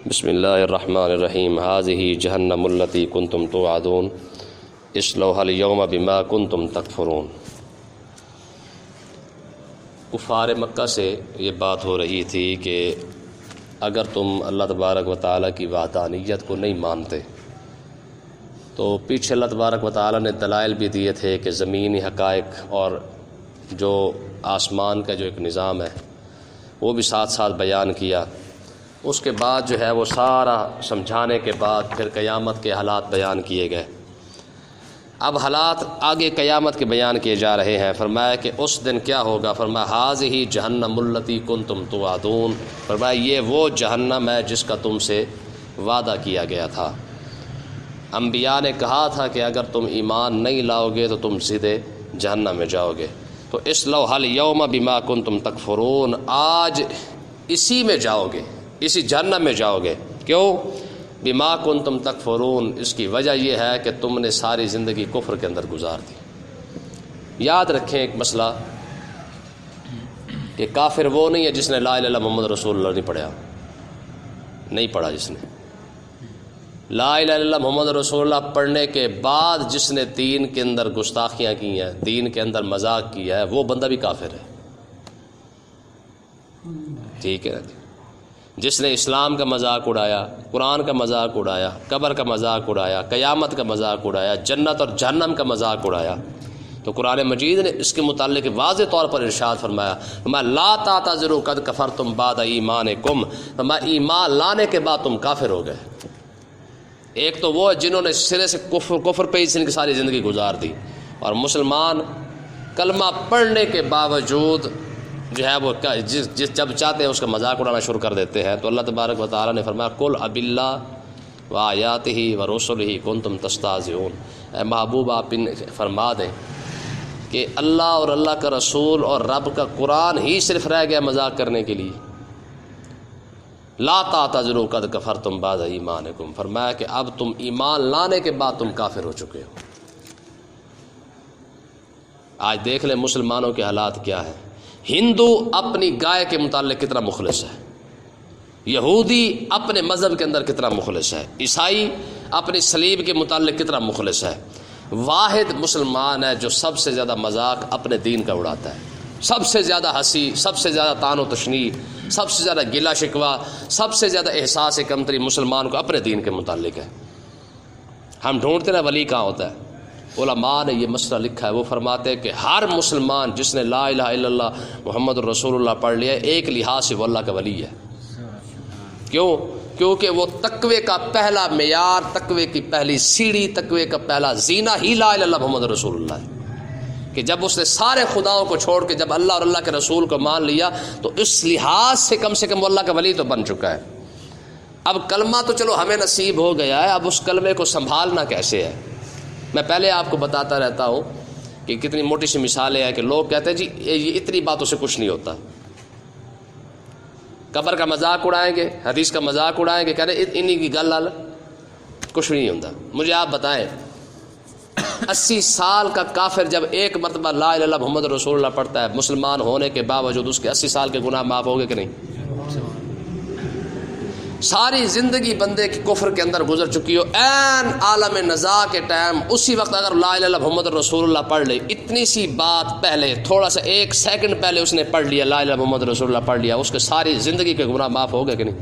بسم اللہ الرحمن الرحیم ھذہ جہنم التی کنتم توعدون اصلوها اليوم بما کنتم تکفرون۔ کفار مکہ سے یہ بات ہو رہی تھی کہ اگر تم اللہ تبارک و تعالیٰ کی وحدانیت کو نہیں مانتے تو پیچھے اللہ تبارک و تعالیٰ نے دلائل بھی دیے تھے کہ زمینی حقائق اور جو آسمان کا جو ایک نظام ہے وہ بھی ساتھ ساتھ بیان کیا۔ اس کے بعد جو ہے وہ سارا سمجھانے کے بعد پھر قیامت کے حالات بیان کیے گئے۔ اب حالات آگے قیامت کے بیان کیے جا رہے ہیں۔ فرمایا کہ اس دن کیا ہوگا، فرمایا ھذہ جہنم التی کنتم توعدون، فرمایا یہ وہ جہنم ہے جس کا تم سے وعدہ کیا گیا تھا۔ انبیاء نے کہا تھا کہ اگر تم ایمان نہیں لاؤ گے تو تم سیدھے جہنم میں جاؤ گے، تو اصلوها اليوم بما کنتم تکفرون، آج اسی میں جاؤ گے، اسی جہنم میں جاؤ گے۔ کیوں؟ بما کنتم تکفرون، اس کی وجہ یہ ہے کہ تم نے ساری زندگی کفر کے اندر گزار دی۔ یاد رکھیں ایک مسئلہ کہ کافر وہ نہیں ہے جس نے لا الہ الا اللہ محمد رسول اللہ نہیں پڑھا، نہیں پڑھا جس نے لا الہ الا اللہ محمد رسول اللہ پڑھنے کے بعد جس نے دین کے اندر گستاخیاں کی ہیں، دین کے اندر مذاق کیا ہے، وہ بندہ بھی کافر ہے۔ ٹھیک ہے، جس نے اسلام کا مذاق اڑایا، قرآن کا مذاق اڑایا، قبر کا مذاق اڑایا، قیامت کا مذاق اڑایا، جنت اور جہنم کا مذاق اڑایا، تو قرآن مجید نے اس کے متعلق واضح طور پر ارشاد فرمایا لا تعتذروا قد کفرتم بعد ایمانکم، فرمایا ایمان لانے کے بعد تم کافر ہو گئے۔ ایک تو وہ جنہوں نے سرے سے کفر پہ ہی کی ساری زندگی گزار دی، اور مسلمان کلمہ پڑھنے کے باوجود جو ہے وہ جب چاہتے ہیں اس کا مذاق اڑانا شروع کر دیتے ہیں۔ تو اللہ تبارک و تعالیٰ نے فرمایا قل اب اللہ و آیاتہ و رسلہ کنتم تستہزئون، اے محبوب آپ فرما دیں کہ اللہ اور اللہ کا رسول اور رب کا قرآن ہی صرف رہ گیا مذاق کرنے کے لیے۔ لا تعتذروا قد کفرتم بعد ایمانکم، فرمایا کہ اب تم ایمان لانے کے بعد تم کافر ہو چکے ہو۔ آج دیکھ لیں مسلمانوں کے حالات کیا ہیں۔ ہندو اپنی گائے کے متعلق کتنا مخلص ہے، یہودی اپنے مذہب کے اندر کتنا مخلص ہے، عیسائی اپنی صلیب کے متعلق کتنا مخلص ہے۔ واحد مسلمان ہے جو سب سے زیادہ مذاق اپنے دین کا اڑاتا ہے، سب سے زیادہ ہنسی، سب سے زیادہ طعن و تشنیع، سب سے زیادہ گلہ شکوہ، سب سے زیادہ احساس کمتری مسلمان کو اپنے دین کے متعلق ہے۔ ہم ڈھونڈتے ہیں ولی کہاں ہوتا ہے۔ علماء نے یہ مسئلہ لکھا ہے، وہ فرماتے ہیں کہ ہر مسلمان جس نے لا الہ الا اللہ محمد الرسول اللہ پڑھ لیا ایک لحاظ سے وہ اللہ کا ولی ہے۔ کیوں؟ کیونکہ وہ تقوی کا پہلا معیار، تقوی کی پہلی سیڑھی، تقوی کا پہلا زینہ ہی لا الہ الا اللہ محمد رسول اللہ ہے، کہ جب اس نے سارے خداؤں کو چھوڑ کے جب اللہ اور اللہ کے رسول کو مان لیا تو اس لحاظ سے کم وہ اللہ کا ولی تو بن چکا ہے۔ اب کلمہ تو چلو ہمیں نصیب ہو گیا ہے، اب اس کلمے کو سنبھالنا کیسے ہے۔ میں پہلے آپ کو بتاتا رہتا ہوں کہ کتنی موٹی سی مثالیں ہیں کہ لوگ کہتے ہیں جی یہ اتنی باتوں سے کچھ نہیں ہوتا، قبر کا مذاق اڑائیں گے، حدیث کا مذاق اڑائیں گے، کہہ رہے انہی کی گل لال کچھ نہیں ہوتا۔ مجھے آپ بتائیں 80 سال کا کافر جب ایک مرتبہ لا الہ الا اللہ محمد رسول اللہ پڑھتا ہے، مسلمان ہونے کے باوجود اس کے 80 سال کے گناہ معاف ہو گئے کہ نہیں؟ ساری زندگی بندے کی کفر کے اندر گزر چکی ہو، عین عالم نزاع کے ٹائم اسی وقت اگر لا الہ الا اللہ محمد رسول اللہ پڑھ لے، اتنی سی بات پہلے تھوڑا سا ایک سیکنڈ پہلے اس نے پڑھ لیا لا الہ الا اللہ محمد رسول اللہ پڑھ لیا، اس کے ساری زندگی کے گناہ معاف ہو گئے کہ نہیں؟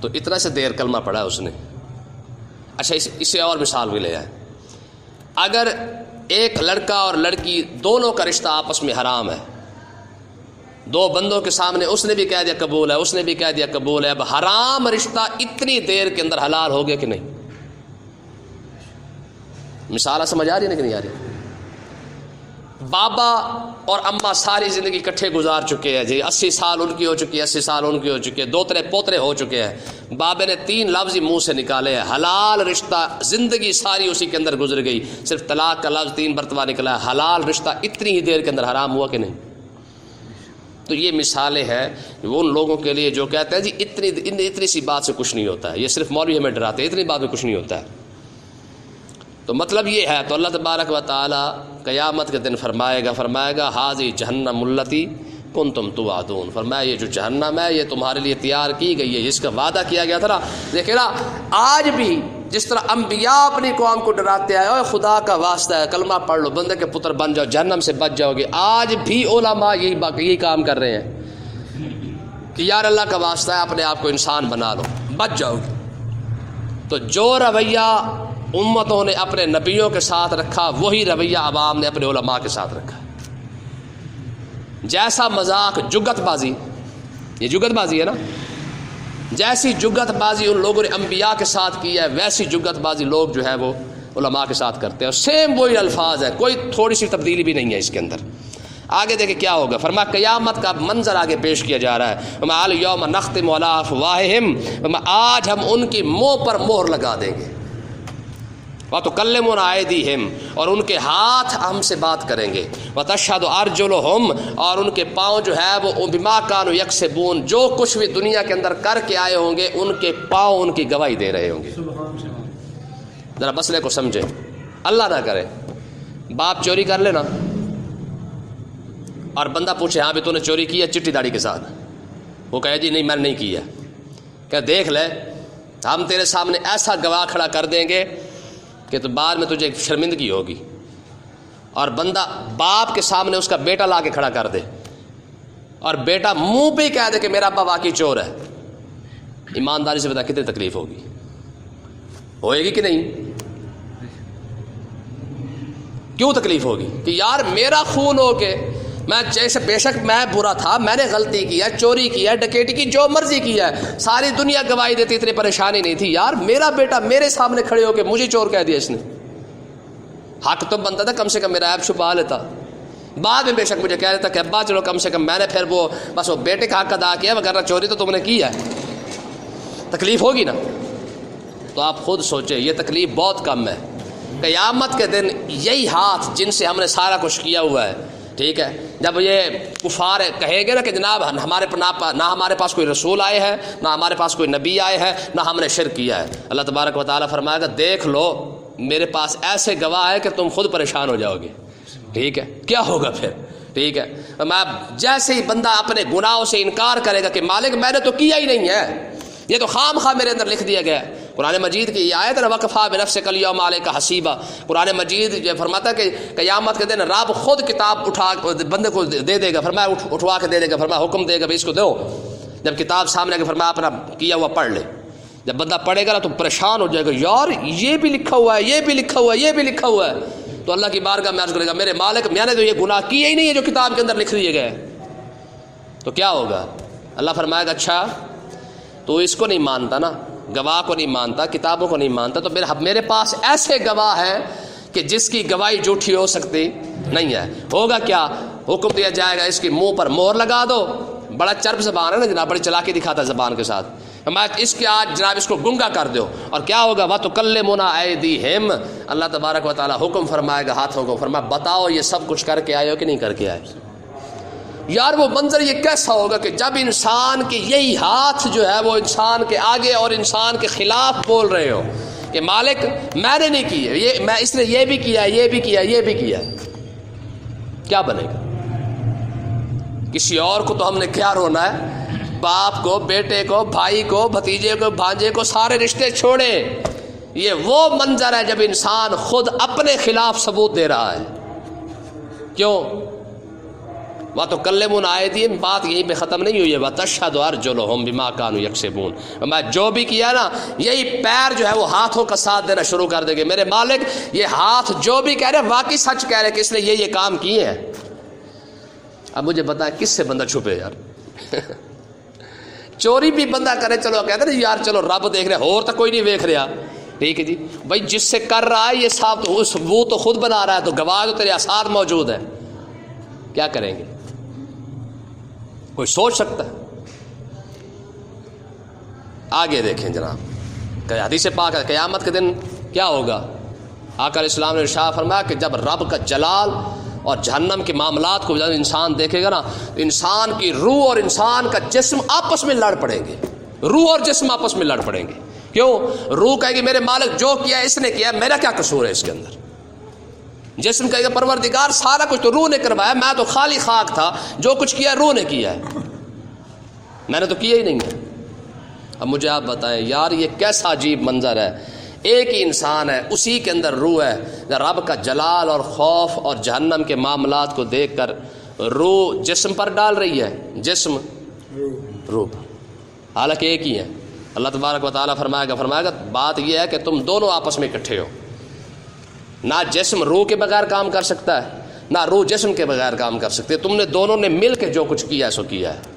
تو اتنا سے دیر کلمہ پڑھا ہے اس نے۔ اچھا اسے اور مثال بھی لے آئے، اگر ایک لڑکا اور لڑکی دونوں کا رشتہ آپس میں حرام ہے، دو بندوں کے سامنے اس نے بھی کہہ دیا قبول ہے، اس نے بھی کہہ دیا قبول ہے، اب حرام رشتہ اتنی دیر کے اندر حلال ہو گیا کہ نہیں؟ مثال سمجھ آ رہی ہے کہ نہیں آ رہی؟ بابا اور اماں ساری زندگی اکٹھے گزار چکے ہیں جی، 80 سال ان کی ہو چکی ہے، 80 سال ان کی ہو چکی ہے، دوترے پوترے ہو چکے ہیں، بابے نے 3 لفظ ہی منہ سے نکالے ہیں، حلال رشتہ، زندگی ساری اسی کے اندر گزر گئی، صرف طلاق کا لفظ 3 مرتبہ نکلا ہے، حلال رشتہ اتنی ہی دیر کے اندر حرام ہوا کہ نہیں؟ تو یہ مثالیں ہیں وہ ان لوگوں کے لیے جو کہتے ہیں جی اتنی سی بات سے کچھ نہیں ہوتا ہے، یہ صرف مولوی ہمیں ڈراتے ہیں، اتنی بات میں کچھ نہیں ہوتا ہے۔ تو مطلب یہ ہے، تو اللہ تبارک و تعالی قیامت کے دن فرمائے گا ھذہ جہنم التی کنتم توعدون، فرمایا یہ جو جہنم ہے یہ تمہارے لیے تیار کی گئی ہے، جس کا وعدہ کیا گیا تھا نا۔ دیکھیں نا آج بھی جس طرح انبیاء اپنی قوم کو ڈراتے آئے، اوے خدا کا واسطہ ہے کلمہ پڑھ لو، بندے کے پتر بن جاؤ، جہنم سے بچ جاؤ گے، آج بھی علماء یہی کام کر رہے ہیں کہ یار اللہ کا واسطہ ہے اپنے آپ کو انسان بنا لو بچ جاؤ گے۔ تو جو رویہ امتوں نے اپنے نبیوں کے ساتھ رکھا وہی رویہ عوام نے اپنے علماء کے ساتھ رکھا۔ جیسا مذاق جگت بازی، یہ جگت بازی ہے نا، جیسی جگت بازی ان لوگوں نے انبیاء کے ساتھ کی ہے ویسی جگت بازی لوگ جو ہے وہ علماء کے ساتھ کرتے ہیں، اور سیم وہی الفاظ ہے، کوئی تھوڑی سی تبدیلی بھی نہیں ہے اس کے اندر۔ آگے دیکھیں کیا ہوگا، فرمایا قیامت کا منظر آگے پیش کیا جا رہا ہے، فرمایا الیوم نختم علی افواہہم، فرمایا آج ہم ان کی منہ پر مہر لگا دیں گے، وَتُكَلِّمُنَا أَيْدِيهِمْ، اور ان کے ہاتھ ہم سے بات کریں گے، وَتَشْهَدُ أَرْجُلُهُمْ، اور ان کے پاؤں جو ہے وہ بِمَا كَانُوا يَكْسِبُونَ، جو کچھ بھی دنیا کے اندر کر کے آئے ہوں گے ان کے پاؤں ان کی گواہی دے رہے ہوں گے۔ ذرا مسئلے کو سمجھیں، اللہ نہ کرے باپ چوری کر لینا اور بندہ پوچھے ہاں بھی تو نے چوری کی ہے چٹی داڑھی کے ساتھ، وہ کہے جی نہیں میں نے نہیں کی ہے، کہ دیکھ لے ہم تیرے سامنے ایسا گواہ کھڑا کر دیں گے کہ تو بعد میں تجھے ایک شرمندگی ہوگی، اور بندہ باپ کے سامنے اس کا بیٹا لا کے کھڑا کر دے اور بیٹا منہ پہ ہی کہہ دے کہ میرا ابا واقعی چور ہے، ایمانداری سے بتا کتنی تکلیف ہوگی، ہوئے گی کہ نہیں؟ کیوں تکلیف ہوگی کہ یار میرا خون ہو کے میں جیسے بے شک میں برا تھا، میں نے غلطی کی ہے، چوری کی ہے، ڈکیٹی کی، جو مرضی کی ہے، ساری دنیا گواہی دیتی، اتنی پریشانی نہیں تھی، یار میرا بیٹا میرے سامنے کھڑے ہو کے مجھے چور کہہ دیا اس نے، حق تو بنتا تھا کم سے کم میرا عیب چھپا لیتا، بعد میں بے شک مجھے کہہ دیتا کہ ابا چلو کم سے کم میں نے پھر وہ بس وہ بیٹے کا حق ادا کیا، وغیرہ چوری تو تم نے کی ہے، تکلیف ہوگی نا؟ تو آپ خود سوچیں یہ تکلیف بہت کم ہے۔ قیامت کے دن یہی ہاتھ جن سے ہم نے سارا کچھ کیا ہوا ہے، ٹھیک ہے، جب یہ کفار کہیں گے نا کہ جناب ہمارے نہ ہمارے پاس کوئی رسول آئے ہیں، نہ ہمارے پاس کوئی نبی آئے ہیں، نہ ہم نے شرک کیا ہے، اللہ تبارک و تعالیٰ فرمائے گا دیکھ لو میرے پاس ایسے گواہ ہے کہ تم خود پریشان ہو جاؤ گے، ٹھیک ہے، کیا ہوگا پھر؟ ٹھیک ہے، میں جیسے ہی بندہ اپنے گناہوں سے انکار کرے گا کہ مالک میں نے تو کیا ہی نہیں ہے، یہ تو خام خواہ میرے اندر لکھ دیا گیا ہے۔ قرآن مجید کی یہ آیت ہے وَكَفَىٰ بِنَفْسِكَ الْيَوْمَ عَلَيْكَ حَسِيبًا، قرآن مجید یہ فرماتا ہے کہ قیامت کے دن رب خود کتاب اٹھا بندے کو دے دے گا، فرمایا اٹھوا کے دے دے گا، فرمایا حکم دے گا اس کو دو، جب کتاب سامنے آ کے فرمایا اپنا کیا ہوا پڑھ لے، جب بندہ پڑھے گا نا تو پریشان ہو جائے گا، یار یہ بھی لکھا ہوا ہے، یہ بھی لکھا ہوا ہے، یہ بھی لکھا ہوا ہے، تو اللہ کی بارگاہ میں عرض کرے گا میرے مالک میں نے تو یہ گناہ کیے ہی نہیں ہے جو کتاب کے اندر لکھ دیے گئے، تو کیا ہوگا؟ اللہ فرمائے گا اچھا تو اس کو نہیں مانتا نا، گواہ کو نہیں مانتا، کتابوں کو نہیں مانتا، تو میرے پاس ایسے گواہ ہیں کہ جس کی گواہی جھوٹی ہو سکتی نہیں ہے، ہوگا کیا؟ حکم دیا جائے گا اس کی منہ پر مہر لگا دو، بڑا چرب زبان ہے نا جناب، بڑی چلاکی دکھاتا ہے زبان کے ساتھ، اس کے آج جناب اس کو گنگا کر دو، اور کیا ہوگا؟ وَتُكَلِّمُنَا أَيْدِيهِمْ، اللہ تبارک و تعالیٰ حکم فرمائے گا ہاتھوں کو، فرمایا بتاؤ یہ سب کچھ کر کے آئے ہو کہ نہیں کر کے آئے؟ یار وہ منظر یہ کیسا ہوگا کہ جب انسان کے یہی ہاتھ جو ہے وہ انسان کے آگے اور انسان کے خلاف بول رہے ہو کہ مالک میں نے نہیں کی ہے، یہ میں اس نے یہ بھی کیا ہے، یہ بھی کیا ہے، یہ بھی کیا ہے، کیا بنے گا؟ کسی اور کو تو ہم نے کیا رونا ہے، باپ کو، بیٹے کو، بھائی کو، بھتیجے کو، بھانجے کو، سارے رشتے چھوڑے، یہ وہ منظر ہے جب انسان خود اپنے خلاف ثبوت دے رہا ہے، کیوں؟ وَتُكَلِّمُنَا أَيْدِيهِمْ، بات یہیں پہ ختم نہیں ہوئی ہے، وَتَشْهَدُ أَرْجُلُهُمْ بِمَا كَانُوا يَكْسِبُونَ، میں جو بھی کیا نا یہی پیر جو ہے وہ ہاتھوں کا ساتھ دینا شروع کر دے گے، میرے مالک یہ ہاتھ جو بھی کہہ رہے واقعی سچ کہہ رہے کہ اس نے یہ کام کیے ہیں۔ اب مجھے بتائیں کس سے بندہ چھپے یار؟ چوری بھی بندہ کرے چلو کہتے ہیں یار چلو رب دیکھ رہے اور تو کوئی نہیں دیکھ رہا، ٹھیک ہے جی بھائی جس سے کر رہا ہے یہ صاحب تو وہ تو خود بنا رہا ہے، تو گواہ تو تیرے آثار موجود ہے، کیا کریں گے؟ کوئی سوچ سکتا ہے؟ آگے دیکھیں جناب کہ حدیث پاک ہے قیامت کے دن کیا ہوگا، آقا علیہ السلام نے ارشاد فرمایا کہ جب رب کا جلال اور جہنم کے معاملات کو جب انسان دیکھے گا نا، انسان کی روح اور انسان کا جسم آپس میں لڑ پڑیں گے، روح اور جسم آپس میں لڑ پڑیں گے، کیوں؟ روح کہے گی میرے مالک جو کیا اس نے کیا، میرا کیا قصور ہے اس کے اندر، جسم کہے گا پروردگار سارا کچھ تو روح نے کروایا، میں تو خالی خاک تھا، جو کچھ کیا روح نے کیا ہے، میں نے تو کیا ہی نہیں ہے۔ اب مجھے آپ بتائیں یار یہ کیسا عجیب منظر ہے، ایک ہی انسان ہے، اسی کے اندر روح ہے، رب کا جلال اور خوف اور جہنم کے معاملات کو دیکھ کر روح جسم پر ڈال رہی ہے، جسم روح پر، حالانکہ ایک ہی ہے۔ اللہ تبارک و تعالیٰ فرمائے گا بات یہ ہے کہ تم دونوں آپس میں اکٹھے ہو، نہ جسم روح کے بغیر کام کر سکتا ہے، نہ روح جسم کے بغیر کام کر سکتے، تم نے دونوں نے مل کے جو کچھ کیا سو کیا ہے۔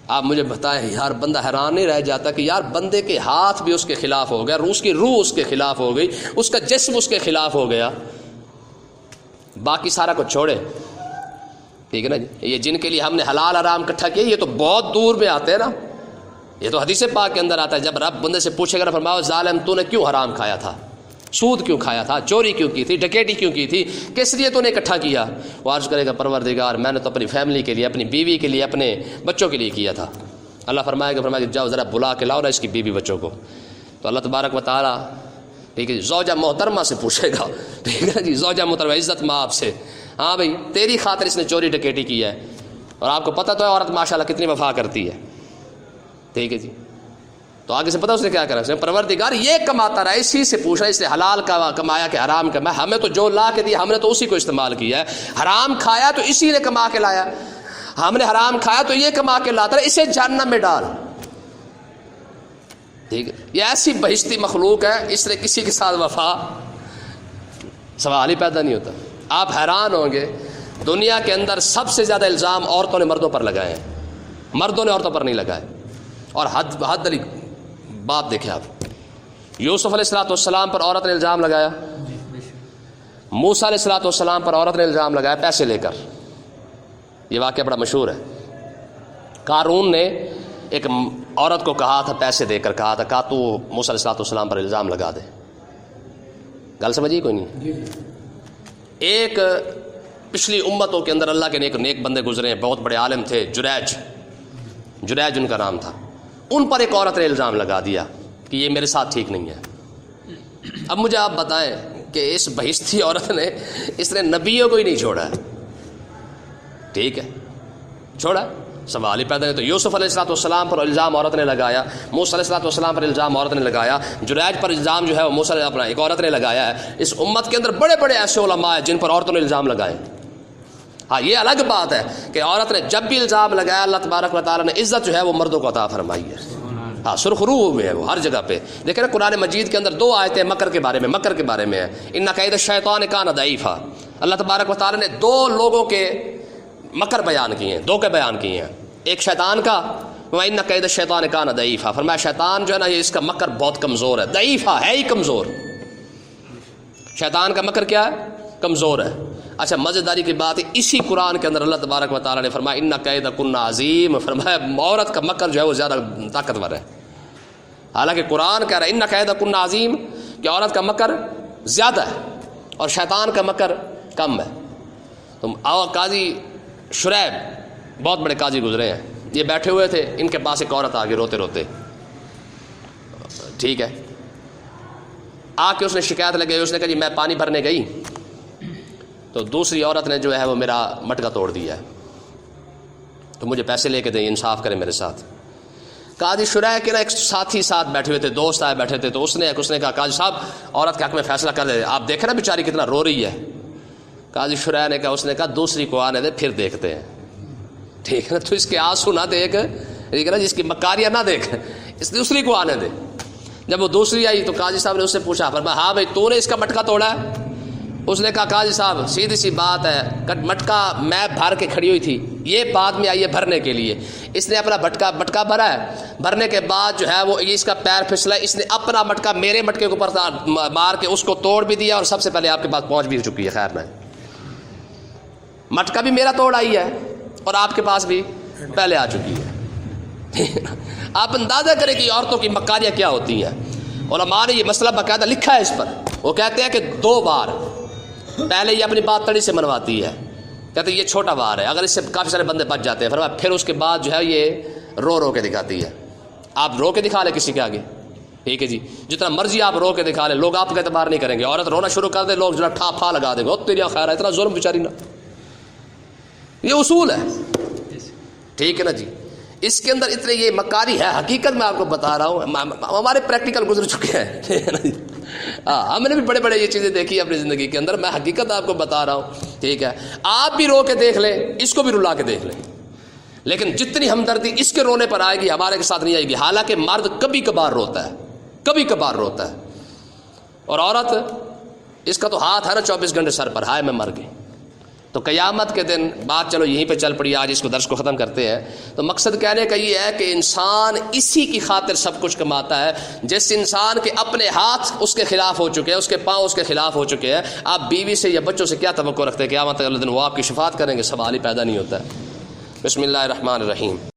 آپ مجھے بتائیں یار، بندہ حیران نہیں رہ جاتا کہ یار بندے کے ہاتھ بھی اس کے خلاف ہو گیا، اس کی روح اس کے خلاف ہو گئی، اس کا جسم اس کے خلاف ہو گیا، باقی سارا کچھ چھوڑے، ٹھیک ہے نا جی۔ یہ جن کے لیے ہم نے حلال حرام اکٹھا کیا یہ تو بہت دور میں آتے ہیں نا، یہ تو حدیث پاک کے اندر آتا ہے، جب رب بندے سے پوچھے گا فرماؤ ظالم تو نے کیوں حرام کھایا تھا، سود کیوں کھایا تھا، چوری کیوں کی تھی، ڈکیٹی کیوں کی تھی، کس لیے تو نے اکٹھا کیا؟ وہ عرض کرے گا پروردگار میں نے تو اپنی فیملی کے لیے، اپنی بیوی کے لیے، اپنے بچوں کے لیے کیا تھا۔ اللہ فرمائے گا جاؤ ذرا بلا کے لاؤ نا اس کی بیوی بچوں کو، تو اللہ تبارک و تعالیٰ ٹھیک ہے زوجہ محترمہ سے پوچھے گا، ٹھیک ہے جی، زوجہ محترمہ عزت ماں آپ سے، ہاں بھائی تیری خاطر اس نے چوری ڈکیٹی کی ہے، اور آپ کو پتہ تو ہے عورت ماشاءاللہ کتنی وفا کرتی ہے، ٹھیک ہے جی، تو آگے سے پتہ اس نے کیا کرا، اس نے پروردگار یہ کماتا رہا، اسی سے پوچھ رہا اس نے حلال کا کمایا کہ حرام کمایا، ہمیں تو جو لا کے دیا ہم نے تو اسی کو استعمال کیا ہے، حرام کھایا تو اسی نے کما کے لایا، ہم نے حرام کھایا تو یہ کما کے لاتا رہا، اسے جہنم میں ڈال، ٹھیک ہے۔ یہ ایسی بہشتی مخلوق ہے، اس نے کسی کے ساتھ وفا، سوال ہی پیدا نہیں ہوتا۔ آپ حیران ہوں گے دنیا کے اندر سب سے زیادہ الزام عورتوں نے مردوں پر لگائے ہیں، مردوں نے عورتوں پر نہیں لگائے، اور حد علی بات دیکھیں آپ، یوسف علیہ السلام پر عورت نے الزام لگایا، موسیٰ علیہ السلام پر عورت نے الزام لگایا پیسے لے کر، یہ واقعہ بڑا مشہور ہے۔ قارون نے ایک عورت کو کہا تھا، پیسے دے کر کہا تھا تو موسیٰ علیہ السلام پر الزام لگا دے، گل سمجھیے کوئی نہیں۔ ایک پچھلی امتوں کے اندر اللہ کے نیک بندے گزرے ہیں، بہت بڑے عالم تھے، جریج ان کا نام تھا، ان پر ایک عورت نے الزام لگا دیا کہ یہ میرے ساتھ ٹھیک نہیں ہے۔ اب مجھے آپ بتائیں کہ اس بہشتی عورت نے، اس نے نبیوں کو ہی نہیں چھوڑا ہے، ٹھیک ہے، چھوڑا، سوال ہی پیدا نہیں۔ تو یوسف علیہ السلام پر الزام عورت نے لگایا، موسیٰ علیہ السلام پر الزام عورت نے لگایا، جریج پر الزام جو ہے وہ موسیٰ اپنا ایک عورت نے لگایا ہے۔ اس امت کے اندر بڑے بڑے ایسے علماء ہیں جن پر عورتوں نے الزام لگائے۔ ہاں یہ الگ بات ہے کہ عورت نے جب بھی الزام لگایا اللہ تبارک و تعالیٰ نے عزت جو ہے وہ مردوں کو عطا فرمائی ہے، ہاں سرخ روح میں ہے وہ ہر جگہ پہ۔ دیکھیں نا قرآن مجید کے اندر 2 آیتیں مکر کے بارے میں ہے، ان کید الشیطان کان ضعیفا، اللہ تبارک و تعالیٰ نے 2 لوگوں کے مکر بیان کیے ہیں، دھوکے بیان کیے ہیں، ایک شیطان کا، وَإِنَّ كَيْدَ الشَّيْطَانِ كَانَ ضَعِيفًا، فرمایا شیطان جو ہے نا یہ اس کا مکر بہت کمزور ہے، ضعیفہ ہے ہی کمزور، شیطان کا مکر کیا ہے؟ کمزور ہے۔ اچھا مزیداری کی بات ہے اسی قرآن کے اندر اللہ تبارک و تعالیٰ نے فرمایا اِنَّ كَيْدَكُنَّ عَظِيمٌ، فرمایا عورت کا مکر جو ہے وہ زیادہ طاقتور ہے، حالانکہ قرآن کہہ رہا ہے اِنَّ كَيْدَكُنَّ عَظِيمٌ کہ عورت کا مکر زیادہ ہے اور شیطان کا مکر کم ہے۔ تم قاضی شریب بہت بڑے قاضی گزرے ہیں، یہ بیٹھے ہوئے تھے، ان کے پاس ایک عورت آ گئی روتے روتے، ٹھیک ہے، آ کے اس نے شکایت لگائی، اس نے کہا جی میں پانی بھرنے گئی تو دوسری عورت نے جو ہے وہ میرا مٹکا توڑ دیا ہے، تو مجھے پیسے لے کے دیں، انصاف کریں میرے ساتھ۔ قاضی شرح کے نا ایک ساتھی ساتھ بیٹھے ہوئے تھے، دوست آئے بیٹھے تھے، تو اس نے کہا قاضی صاحب عورت کے حق میں فیصلہ کر دے، آپ دیکھیں نا بیچاری کتنا رو رہی ہے۔ قاضی شرح نے کہا، اس نے کہا دوسری کو آنے دے پھر دیکھتے ہیں، ٹھیک ہے نا، تو اس کے آنسو نہ دیکھ، ٹھیک ہے نا، جس کی مکاریاں نہ دیکھ، اس دوسری کو آنے دے۔ جب وہ دوسری آئی تو قاضی صاحب نے اس سے پوچھا، فرمایا ہاں بھائی تو نے اس کا مٹکا توڑا ہے؟ اس نے کہا قاضی صاحب سیدھی سی بات ہے، مٹکا میں بھر کے کھڑی ہوئی تھی، یہ بعد میں آئی ہے بھرنے کے لیے، اس نے اپنا مٹکا بھرا ہے، بھرنے کے بعد جو ہے وہ اس کا پیر پھسلا، اس نے اپنا مٹکا میرے مٹکے کے اوپر مار کے اس کو توڑ بھی دیا اور سب سے پہلے آپ کے پاس پہنچ بھی چکی ہے۔ خیر میں مٹکا بھی میرا توڑ آئی ہے اور آپ کے پاس بھی پہلے آ چکی ہے۔ آپ اندازہ کریں کہ عورتوں کی مکاریاں کیا ہوتی ہیں۔ علماء نے یہ مسئلہ باقاعدہ لکھا ہے اس پر، وہ کہتے ہیں کہ 2 بار پہلے یہ اپنی بات تڑی سے منواتی ہے، کہتے ہیں یہ چھوٹا وار ہے، اگر اس سے کافی سارے بندے بچ جاتے ہیں، پھر اس کے بعد جو ہے یہ رو کے دکھاتی ہے۔ آپ رو کے دکھا لیں کسی کے آگے، ٹھیک ہے جی، جتنا مرضی آپ رو کے دکھا لیں لوگ آپ کا اعتبار نہیں کریں گے. عورت رونا شروع کر دے لوگ جو ٹھا پھا لگا دیں گے، تیرا خیر ہے، اتنا ظلم بیچاری نا. یہ اصول ہے، ٹھیک ہے نا جی. اس کے اندر اتنے یہ مکاری ہے، حقیقت میں آپ کو بتا رہا ہوں، ہمارے پریکٹیکل گزر چکے ہیں، ٹھیک ہے نا جی. ہم نے بھی بڑے بڑے یہ چیزیں دیکھی اپنی زندگی کے اندر. میں حقیقت آپ کو بتا رہا ہوں، ٹھیک ہے. آپ بھی رو کے دیکھ لیں، اس کو بھی رلا کے دیکھ لیں، لیکن جتنی ہمدردی اس کے رونے پر آئے گی ہمارے کے ساتھ نہیں آئے گی. حالانکہ مرد کبھی کبھار روتا ہے، کبھی کبھار روتا ہے، اور عورت اس کا تو ہاتھ ہے نا 24 گھنٹے سر پر، ہائے میں مر گئی. تو قیامت کے دن بات چلو یہیں پہ چل پڑی، آج اس کو درس کو ختم کرتے ہیں. تو مقصد کہنے کا یہ ہے کہ انسان اسی کی خاطر سب کچھ کماتا ہے. جس انسان کے اپنے ہاتھ اس کے خلاف ہو چکے ہیں، اس کے پاؤں اس کے خلاف ہو چکے ہیں، آپ بیوی سے یا بچوں سے کیا توقع رکھتے ہیں قیامت کے دن وہ آپ کی شفاعت کریں گے؟ سوال ہی پیدا نہیں ہوتا ہے. بسم اللہ الرحمن الرحیم.